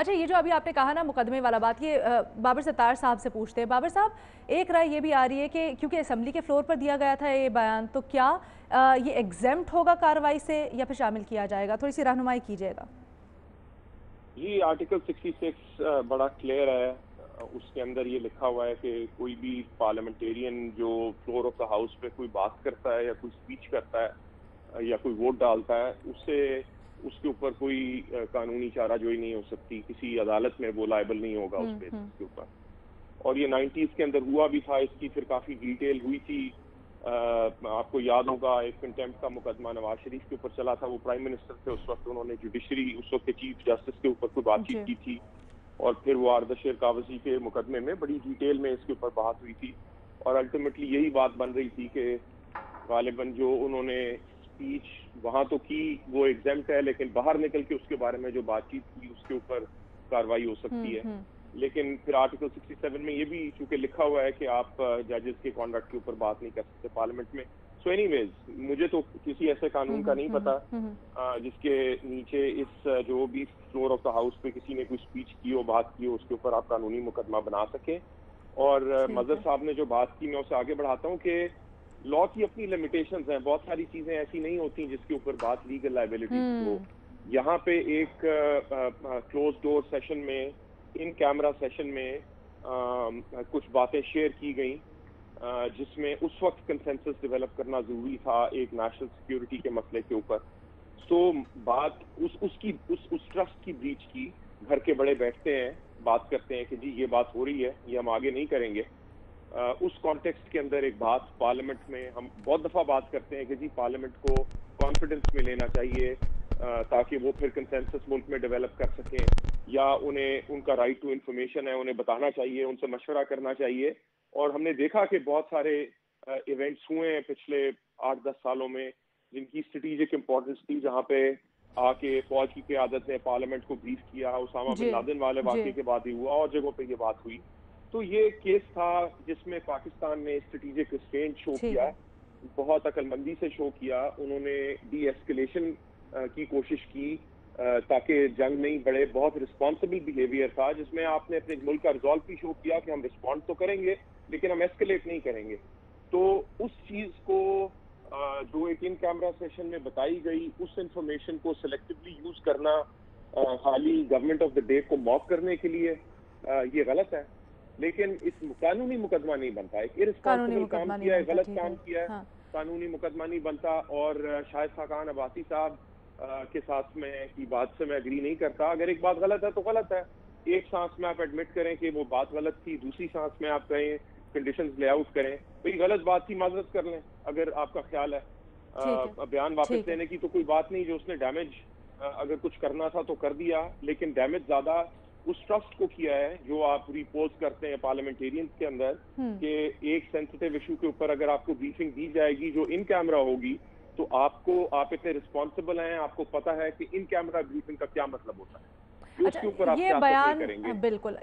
अच्छा, ये जो अभी आपने कहा ना मुकदमे वाला बात, ये बाबर सत्तार साहब से पूछते हैं। बाबर साहब, एक राय ये भी आ रही है कि क्योंकि असेंबली के फ्लोर पर दिया गया था ये बयान, तो क्या ये एग्जेम्प्ट होगा कार्रवाई से या फिर शामिल किया जाएगा? थोड़ी सी रहनुमाई कीजिएगा। जी, आर्टिकल 66 बड़ा क्लियर है। उसके अंदर ये लिखा हुआ है कि कोई भी पार्लियामेंटेरियन जो फ्लोर ऑफ द हाउस पे कोई बात करता है या कोई स्पीच करता है या कोई वोट डालता है, उससे उसके ऊपर कोई कानूनी चाराजोई नहीं हो सकती, किसी अदालत में वो लायबल नहीं होगा उस बेसिस हम्म। के ऊपर। और ये 90s के अंदर हुआ भी था, इसकी फिर काफी डिटेल हुई थी। आपको याद होगा एक कंटेम्प्ट का मुकदमा नवाज शरीफ के ऊपर चला था, वो प्राइम मिनिस्टर थे उस वक्त, उन्होंने जुडिशरी उस वक्त के चीफ जस्टिस के ऊपर कोई बातचीत जी। की थी। और फिर वो आरदशेर कावजी के मुकदमे में बड़ी डिटेल में इसके ऊपर बात हुई थी। और अल्टीमेटली यही बात बन रही थी कि गालिबन जो उन्होंने स्पीच वहां तो की वो एग्जेम्प्ट है, लेकिन बाहर निकल के उसके बारे में जो बातचीत की उसके ऊपर कार्रवाई हो सकती है। हम्म। लेकिन फिर आर्टिकल 67 में ये भी चूंकि लिखा हुआ है कि आप जजेस के कॉन्डक्ट के ऊपर बात नहीं कर सकते पार्लियामेंट में। सो एनीवेज, मुझे तो किसी ऐसे कानून का नहीं पता जिसके नीचे इस जो भी फ्लोर ऑफ द हाउस पे किसी ने कोई स्पीच की हो, बात की हो, उसके ऊपर आप कानूनी मुकदमा बना सके। और ठीक मजहर है। साहब ने जो बात की, मैं उसे आगे बढ़ाता हूँ कि लॉ की अपनी लिमिटेशंस हैं। बहुत सारी चीजें ऐसी नहीं होती जिसके ऊपर बात लीगल लाइबिलिटी की हो। हम्म। यहाँ पे एक क्लोज डोर सेशन में, इन कैमरा सेशन में कुछ बातें शेयर की गई जिसमें उस वक्त कंसेंसस डेवलप करना जरूरी था एक नेशनल सिक्योरिटी के मसले के ऊपर। सो बात उस ट्रस्ट की ब्रीच की। घर के बड़े बैठते हैं, बात करते हैं कि जी ये बात हो रही है, ये हम आगे नहीं करेंगे। उस कॉन्टेक्स्ट के अंदर एक बात पार्लियामेंट में हम बहुत दफा बात करते हैं कि जी पार्लियामेंट को कॉन्फिडेंस में लेना चाहिए ताकि वो फिर कंसेंसस मुल्क में डेवलप कर सकें, या उन्हें उनका राइट टू इंफॉर्मेशन है, उन्हें बताना चाहिए, उनसे मशवरा करना चाहिए। और हमने देखा कि बहुत सारे इवेंट्स हुए हैं पिछले 8-10 सालों में जिनकी स्ट्रेटेजिक इंपॉर्टेंस थी, जहाँ पे आके फौज की क़यादत ने पार्लियामेंट को ब्रीफ किया। उसामा बिन जी। लादेन वाले जी। वाक़े के बाद ही हुआ और जगहों पे ये बात हुई। तो ये केस था जिसमें पाकिस्तान ने स्ट्रेटेजिक रिस्ट्रेंट शो ठीक किया, है। बहुत अकलमंदी से शो किया। उन्होंने डी एस्केलेशन की कोशिश की ताकि जंग नहीं बढ़े। बहुत रिस्पॉन्सिबल बिहेवियर था जिसमें आपने अपने मुल्क का रिजॉल्व भी शो किया कि हम रिस्पॉन्ड तो करेंगे लेकिन हम एस्केलेट नहीं करेंगे। तो उस चीज को जो एक इन कैमरा सेशन में बताई गई, उस इंफॉर्मेशन को सिलेक्टिवली यूज करना खाली गवर्नमेंट ऑफ द डे को मॉक करने के लिए, ये गलत है। लेकिन इस कानूनी मुकदमा नहीं बनता। एक कानूनी इररिस्पॉन्सिबल काम मुकदमा नहीं किया है, बनता। गलत ठीक काम है। किया है, हाँ। कानूनी मुकदमा नहीं बनता। और शाहिद खाकान अब्बासी साहब के साथ में की बात से मैं एग्री नहीं करता। अगर एक बात गलत है तो गलत है। एक सांस में आप एडमिट करें कि वो बात गलत थी, दूसरी सांस में आप कहें कंडीशंस ले आउट करें भाई गलत बात थी, माजरत कर लें अगर आपका ख्याल है। ठीक है। बयान वापस ठीक है। लेने की तो कोई बात नहीं, जो उसने डैमेज अगर कुछ करना था तो कर दिया, लेकिन डैमेज ज्यादा उस ट्रस्ट को किया है जो आप रिपोज करते हैं पार्लियामेंटेरियंस के अंदर हम्म। कि एक सेंसिटिव इशू के ऊपर अगर आपको ब्रीफिंग दी जाएगी जो इन कैमरा होगी, तो आप इतने रिस्पॉन्सिबल हैं, आपको पता है कि इन कैमरा ब्रीफिंग का क्या मतलब होता है, जो अच्छा, उसके ऊपर आप ये सियासत नहीं बयान करेंगे। बिल्कुल